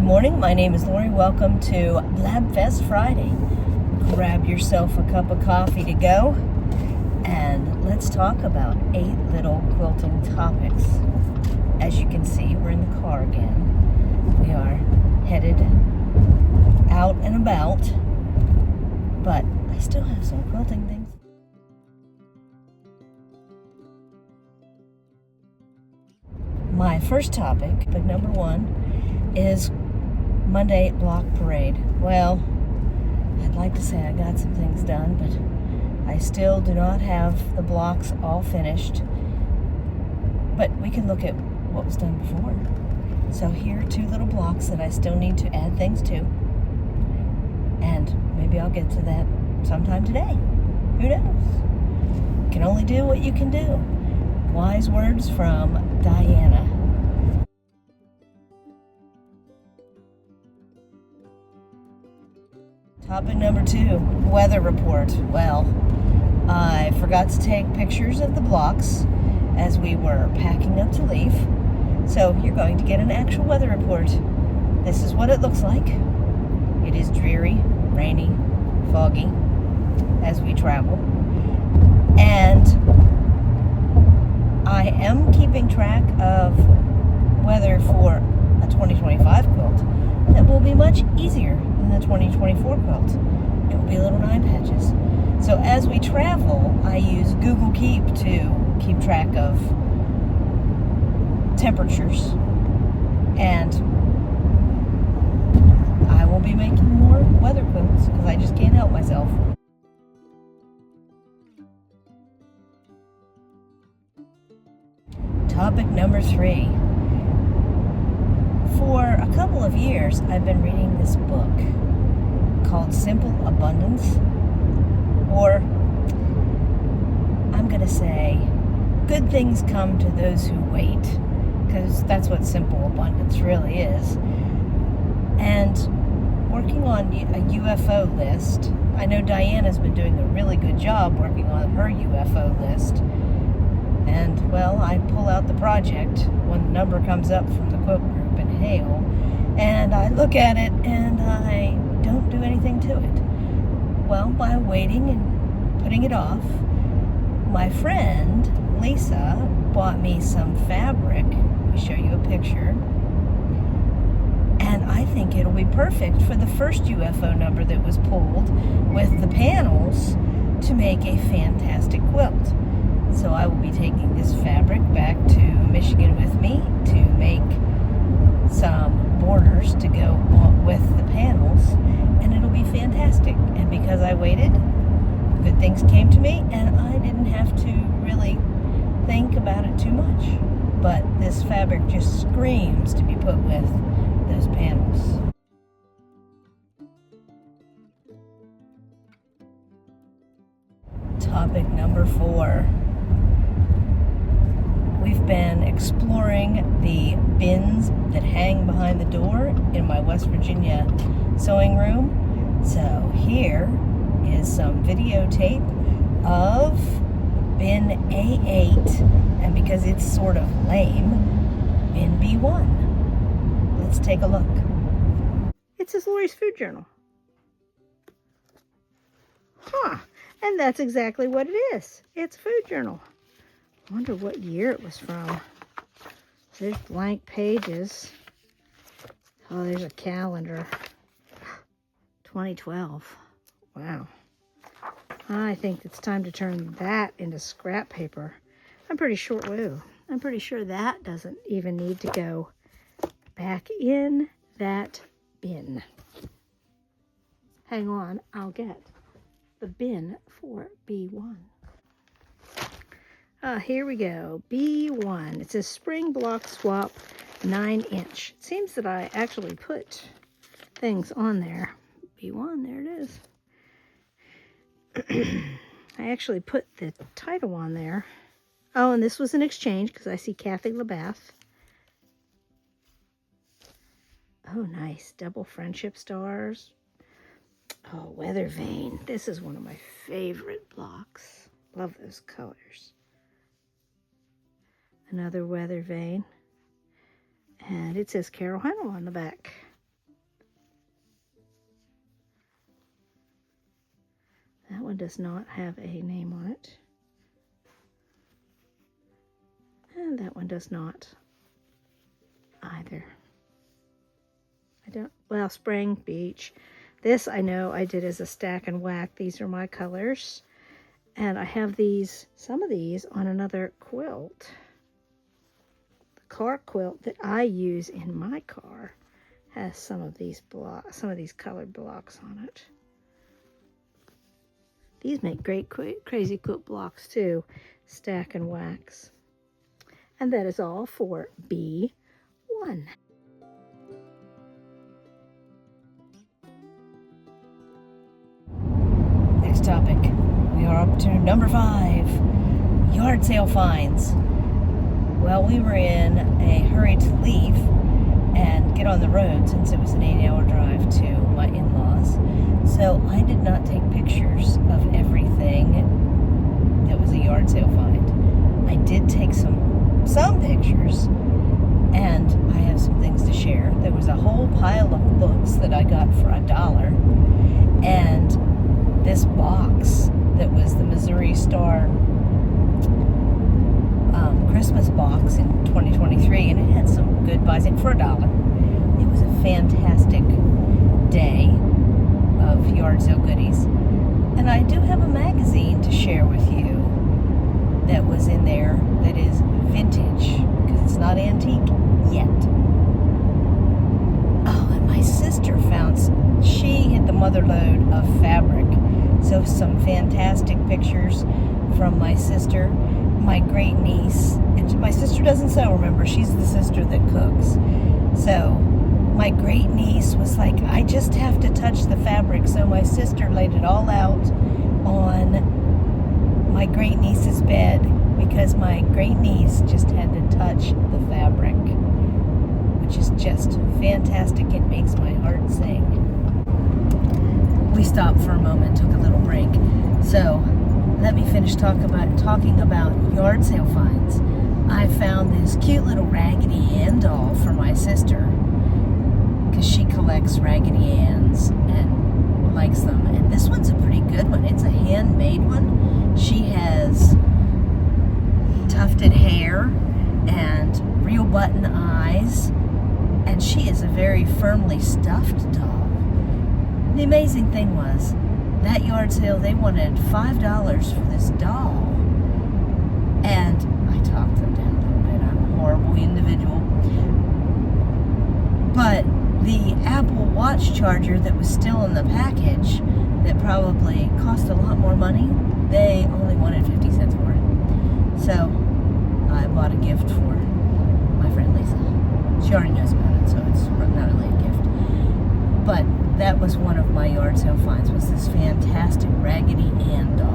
morning, my name is Lorrie. Welcome to Blabfest Friday. Grab yourself a cup of coffee to go, and let's talk about 8 little quilting topics. As you can see, we're in the car again. We are headed out and about, but I still have some quilting things. My first topic, but number 1, is Monday block parade. Well, I'd like to say I got some things done, but I still do not have the blocks all finished. But we can look at what was done before. So here are 2 little blocks that I still need to add things to. And maybe I'll get to that sometime today. Who knows? You can only do what you can do. Wise words from Diana. Topic number 2, weather report. Well, I forgot to take pictures of the blocks as we were packing up to leave. So you're going to get an actual weather report. This is what it looks like. It is dreary, rainy, foggy as we travel. And I am keeping track of weather for a 2025 quilt that will be much easier than the 2024 quilt. It will be little 9 patches. So as we travel, I use Google Keep to keep track of temperatures, and I will be making more weather quilts because I just can't help myself. Topic number 3. For a couple of years, I've been reading this book called Simple Abundance, or I'm going to say, good things come to those who wait, because that's what simple abundance really is. And working on a UFO list, I know Diana's been doing a really good job working on her UFO list. And, well, I pull out the project when the number comes up from the quilt group in Hale, and I look at it and I don't do anything to it. Well, by waiting and putting it off, my friend Lisa bought me some fabric. Let me show you a picture. And I think it'll be perfect for the first UFO number that was pulled with the panels to make a fantastic quilt. So I will be taking this fabric back to Michigan with me to make some borders to go with the panels, and it'll be fantastic. And because I waited, good things came to me, and I didn't have to really think about it too much. But this fabric just screams to be put with those panels. Topic number 4. We've been exploring the bins that hang behind the door in my West Virginia sewing room. So here is some videotape of bin A8, and because it's sort of lame, bin B1. Let's take a look. It says Lorrie's Food Journal. Huh, and that's exactly what it is. It's a food journal. I wonder what year it was from. There's blank pages. Oh, there's a calendar. 2012. Wow. I think it's time to turn that into scrap paper. I'm pretty sure that doesn't even need to go back in that bin. Hang on, I'll get the bin for B1. Here we go, B1. It says spring block swap 9-inch. It seems that I actually put things on there. B1, there it is. I actually put the title on there. Oh, and this was an exchange because I see Kathy LaBath. Oh, nice. Double friendship stars. Oh, weather vane. This is one of my favorite blocks. Love those colors. Another weather vane. And it says Carol Hunnell on the back. one does not have a name on it. And that one does not either. Well, spring, beach. This I know I did as a stack and whack. These are my colors. And I have some of these on another quilt. The car quilt that I use in my car has some of these colored blocks on it. These make great crazy quilt blocks too. Stack and wax. And that is all for B1. Next topic. We are up to number 5. Yard sale finds. Well, we were in a hurry to leave and get on the road since it was an 8-hour drive to my in-laws. So I did not take pictures of everything that was a yard sale find. I did take some pictures, and I have some things to share. There was a whole pile of books that I got for $1, and this box that was the Missouri Star Christmas box in 2023, and it had some good buys in for $1. It was a fantastic day of yard sale goodies. And I do have a magazine to share with you that was in there that is vintage, because it's not antique yet. Oh, and my sister she hit the mother load of fabric. So some fantastic pictures from my sister, my great niece, and my sister doesn't sew, remember, she's the sister that cooks. So my great niece was like, I just have to touch the fabric. So my sister laid it all out on my great niece's bed, because my great niece just had to touch the fabric, which is just fantastic. It makes my heart sing. We stopped for a moment, took a little break. So let me finish talking about yard sale finds. I found this cute little Raggedy Ann doll for my sister, because she collects Raggedy Anns and likes them. And this one's a pretty good one. It's a handmade one. She has tufted hair and real button eyes, and she is a very firmly stuffed doll. The amazing thing was, that yard sale, they wanted $5 for this doll, and I talked them down a little bit. I'm a horrible individual. But the Apple Watch charger that was still in the package, that probably cost a lot more money, they only wanted 50 cents for it. So I bought a gift for my friend Lisa. She already knows about it, so it's not really a gift. But that was one of my yard sale finds, was this fantastic Raggedy Ann doll.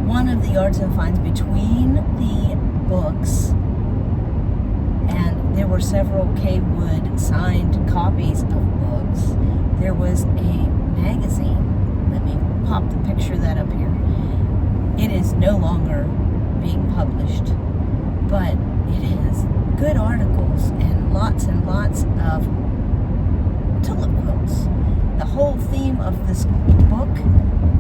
One of the yard sale finds between the books, and there were several K. Wood signed copies of books, there was a magazine. Let me pop the picture of that up here. It is no longer being published, but it has good articles and lots of tulip quilts. The whole theme of this book,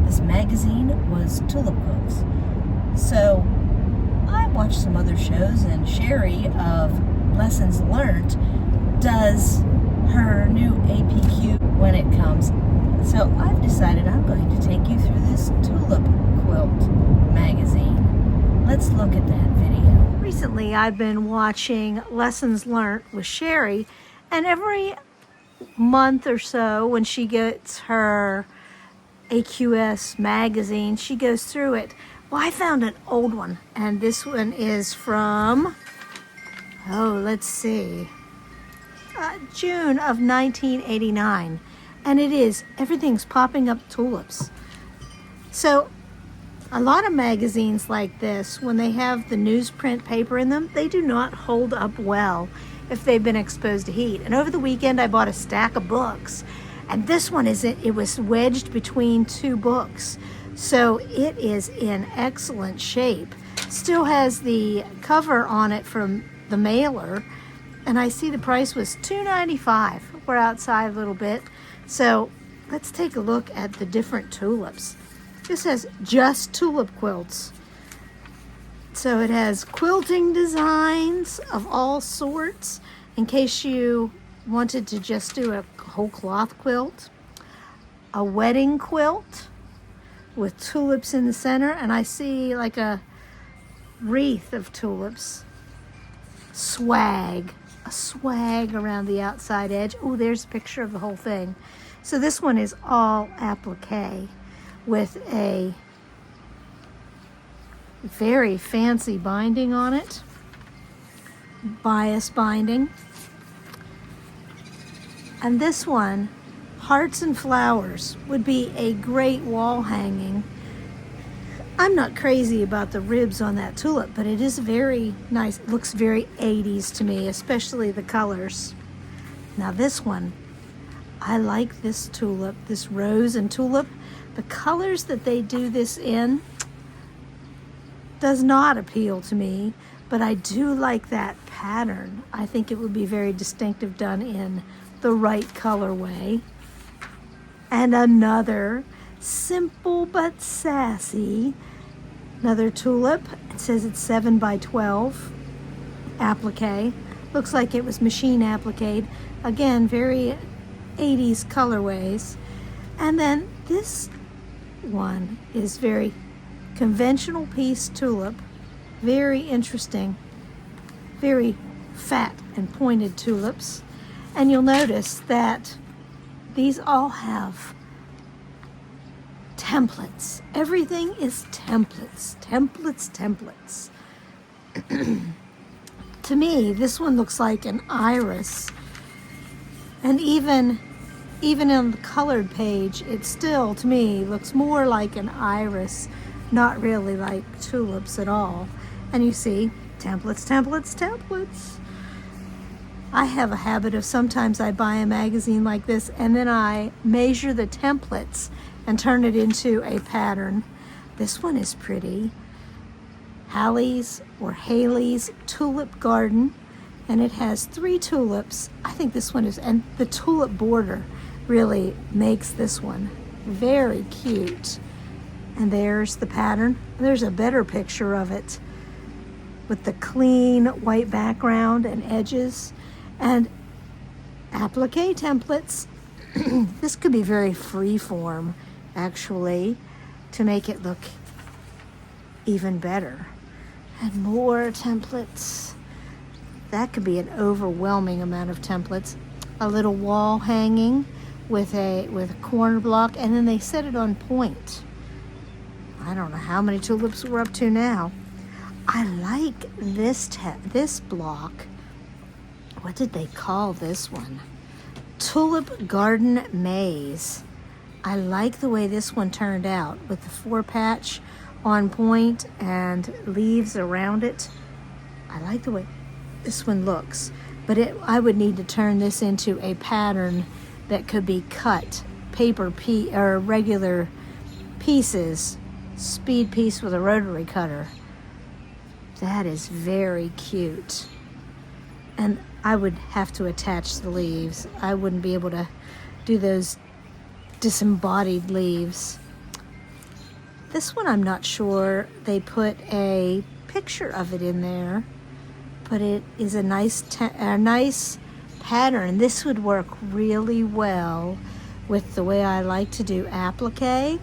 this magazine, was tulip quilts. So I watched some other shows, and Sherry of Lessons Learned does her new APQ when it comes. So I've decided I'm going to take you through this tulip quilt magazine. Let's look at that video. Recently, I've been watching Lessons Learned with Sherry, and every month or so when she gets her AQS magazine, she goes through it. Well, I found an old one, and this one is from, let's see, June of 1989, and it is Everything's Popping Up Tulips. So a lot of magazines like this, when they have the newsprint paper in them, they do not hold up well if they've been exposed to heat. And over the weekend, I bought a stack of books, and this one it was wedged between two books. So it is in excellent shape. Still has the cover on it from the mailer, and I see the price was $2.95. We're outside a little bit. So let's take a look at the different tulips. This says just tulip quilts. So it has quilting designs of all sorts in case you wanted to just do a whole cloth quilt, a wedding quilt with tulips in the center, and I see like a wreath of tulips, a swag around the outside edge. Oh, there's a picture of the whole thing. So this one is all applique with a very fancy binding on it, bias binding. And this one, Hearts and Flowers, would be a great wall hanging. I'm not crazy about the ribs on that tulip, but it is very nice. It looks very 80s to me, especially the colors. Now this one, I like this tulip, this rose and tulip. The colors that they do this in does not appeal to me, but I do like that pattern. I think it would be very distinctive done in the right colorway. And another simple but sassy, another tulip. It says it's 7 by 12 applique. Looks like it was machine appliqued. Again, very 80s colorways. And then this one is very conventional piece tulip, very interesting, very fat and pointed tulips. And you'll notice that these all have templates. Everything is templates, templates, templates. To me, this one looks like an iris. And even on the colored page, it still, to me, looks more like an iris, not really like tulips at all. And you see, templates, templates, templates. I have a habit of sometimes I buy a magazine like this and then I measure the templates and turn it into a pattern. This one is pretty. Hallie's or Haley's Tulip Garden, and it has 3 tulips. I think this one is, and the tulip border really makes this one very cute. And there's the pattern. There's a better picture of it with the clean white background and edges and applique templates. This could be very free-form, actually, to make it look even better. And more templates. That could be an overwhelming amount of templates. A little wall hanging with a corner block, and then they set it on point. I don't know how many tulips we're up to now. I like this block. What did they call this one? Tulip Garden Maze. I like the way this one turned out with the 4-patch on point and leaves around it. I like the way this one looks, but I would need to turn this into a pattern that could be cut, or regular pieces, speed piece with a rotary cutter. That is very cute. And I would have to attach the leaves. I wouldn't be able to do those disembodied leaves. This one I'm not sure they put a picture of it in there, but it is a nice pattern. This would work really well with the way I like to do applique.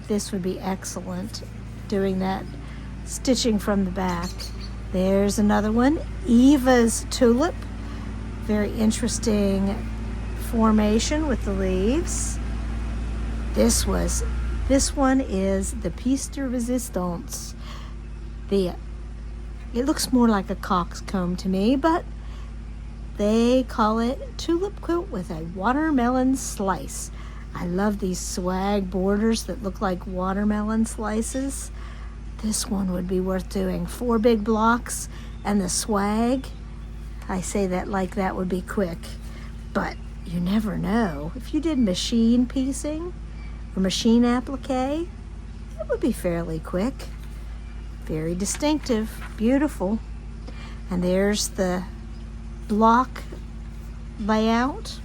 This would be excellent, doing that stitching from the back. There's another one, Eva's tulip. Very interesting formation with the leaves. This one is the piece de resistance. It looks more like a coxcomb to me, but they call it tulip quilt with a watermelon slice. I love these swag borders that look like watermelon slices. This one would be worth doing. 4 big blocks and the swag. I say that like that would be quick, but you never know. If you did machine piecing or machine applique, it would be fairly quick. Very distinctive, beautiful. And there's the block layout.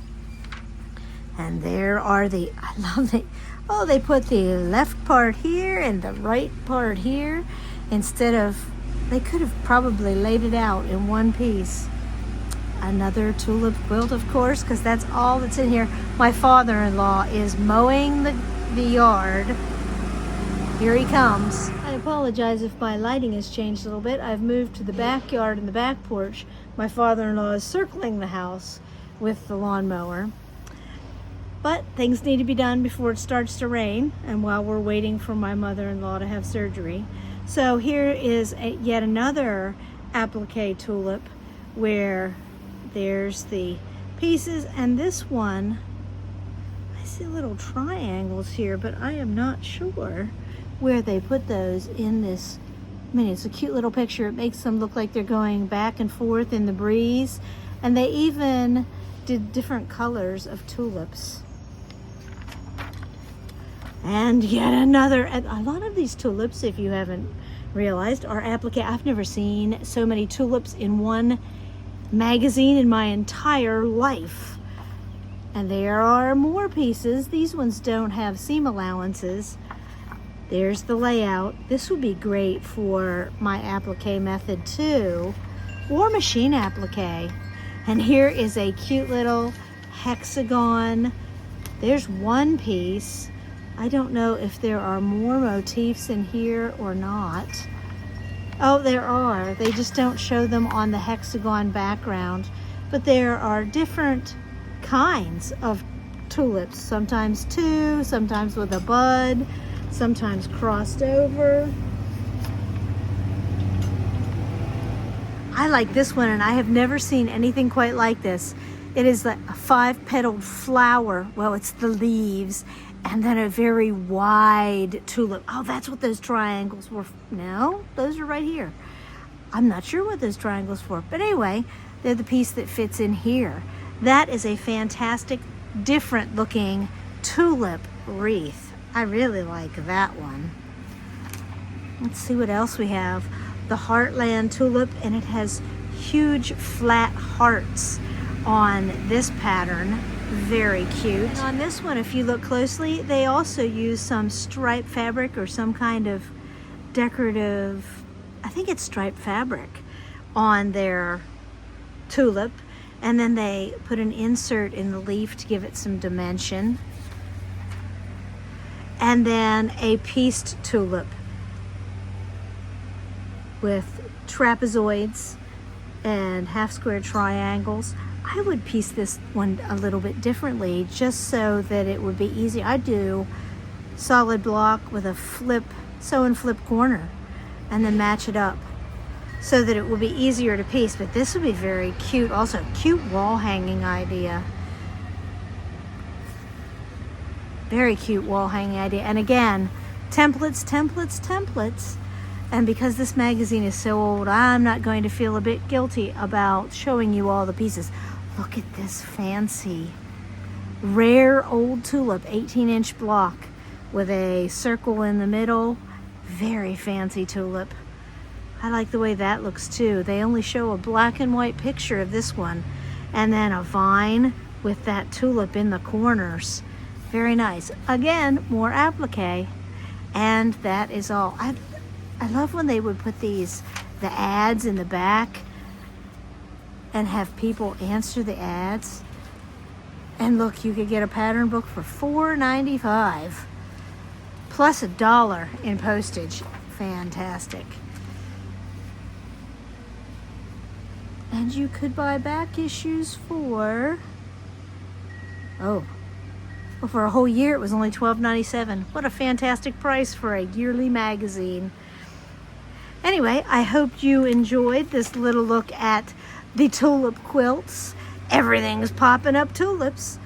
And there are I love they put the left part here and the right part here instead of, they could have probably laid it out in one piece. Another tulip quilt, of course, because that's all that's in here. My father-in-law is mowing the yard. Here he comes. I apologize if my lighting has changed a little bit. I've moved to the backyard and the back porch. My father-in-law is circling the house with the lawnmower. But things need to be done before it starts to rain and while we're waiting for my mother-in-law to have surgery. So here is yet another applique tulip where there's the pieces, and this one, I see little triangles here, but I am not sure where they put those in this. I mean, it's a cute little picture. It makes them look like they're going back and forth in the breeze. And they even did different colors of tulips. And yet another, a lot of these tulips, if you haven't realized, are applique. I've never seen so many tulips in one magazine in my entire life. And there are more pieces. These ones don't have seam allowances. There's the layout. This would be great for my applique method too, or machine applique. And here is a cute little hexagon. There's one piece. I don't know if there are more motifs in here or not. Oh, there are. They just don't show them on the hexagon background. But there are different kinds of tulips. Sometimes 2, sometimes with a bud, sometimes crossed over. I like this one, and I have never seen anything quite like this. It is like a 5-petaled flower. Well, it's the leaves. And then a very wide tulip. Oh, that's what those triangles were. No, those are right here. I'm not sure what those triangles for. But anyway, they're the piece that fits in here. That is a fantastic, different looking tulip wreath. I really like that one. Let's see what else we have. The Heartland tulip, and it has huge flat hearts on this pattern. Very cute. And on this one, if you look closely, they also use some striped fabric or some kind of decorative, I think it's striped fabric, on their tulip. And then they put an insert in the leaf to give it some dimension. And then a pieced tulip with trapezoids and half square triangles. I would piece this one a little bit differently just so that it would be easy. I do solid block with a sew and flip corner and then match it up so that it will be easier to piece. But this would be very cute. Also, cute wall hanging idea. Very cute wall hanging idea. And again, templates, templates, templates. And because this magazine is so old, I'm not going to feel a bit guilty about showing you all the pieces. Look at this fancy, rare old tulip, 18-inch block with a circle in the middle. Very fancy tulip. I like the way that looks too. They only show a black and white picture of this one, and then a vine with that tulip in the corners. Very nice. Again, more applique. And that is all. I love when they would put the ads in the back and have people answer the ads. And look, you could get a pattern book for $4.95 plus $1 in postage. Fantastic. And you could buy back issues for, well, for a whole year it was only $12.97. What a fantastic price for a yearly magazine. Anyway, I hope you enjoyed this little look at the tulip quilts. Everything's popping up tulips.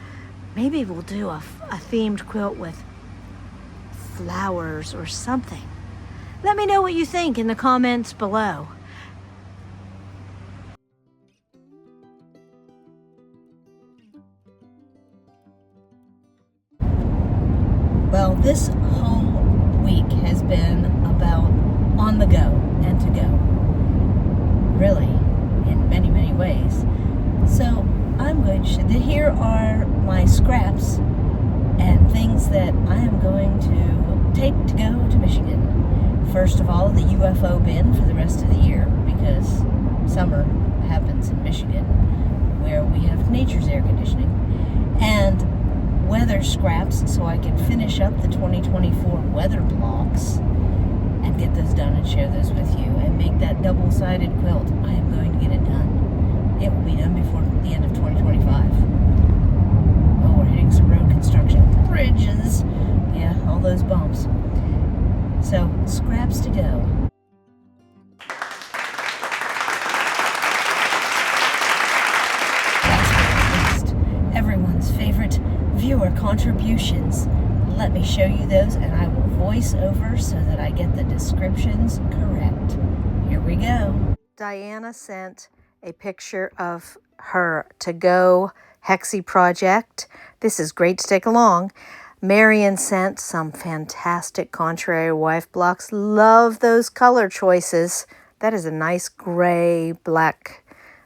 Maybe we'll do a themed quilt with flowers or something. Let me know what you think in the comments below. Well, this whole week has been about on the go and to go. Really, in many, many ways. So I'm going to, here are my scraps and things that I am going to take to go to Michigan. First of all, the UFO bin for the rest of the year, because summer happens in Michigan, where we have nature's air conditioning. And weather scraps so I can finish up the 2024 weather blocks and get those done and share those with you and make that double-sided quilt. I am going to get it done. It will be done before the end of 2025. Oh, we're hitting some road construction. Bridges. Yeah, all those bumps. So, scraps to go. Everyone's favorite viewer contributions. Let me show you those, and I will voice over so that I get the descriptions correct. Here we go. Diana sent a picture of her to-go Hexie project. This is great to take along. Marion sent some fantastic Contrary Wife blocks. Love those color choices. That is a nice gray, black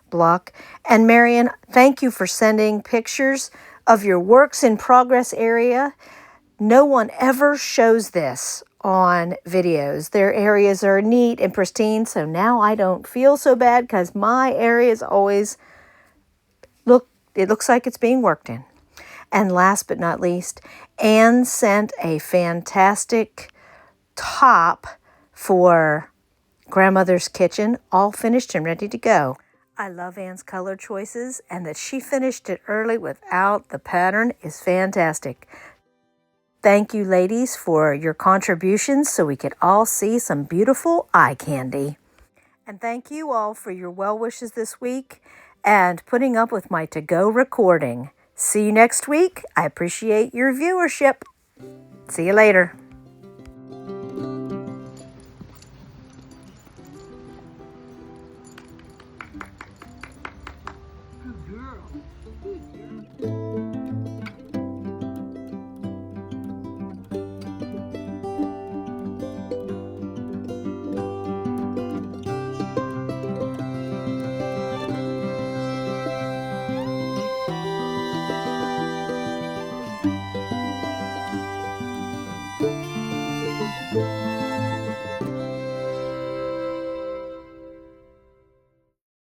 block. And Marion, thank you for sending pictures of your works in progress area. No one ever shows this on videos. Their areas are neat and pristine, so now I don't feel so bad because my area is always it looks like it's being worked in. And last but not least, Anne sent a fantastic top for Grandmother's Kitchen, all finished and ready to go. I love Anne's color choices, and that she finished it early without the pattern is fantastic. Thank you, ladies, for your contributions so we could all see some beautiful eye candy. And thank you all for your well wishes this week and putting up with my to-go recording. See you next week. I appreciate your viewership. See you later. Good girl. Good girl.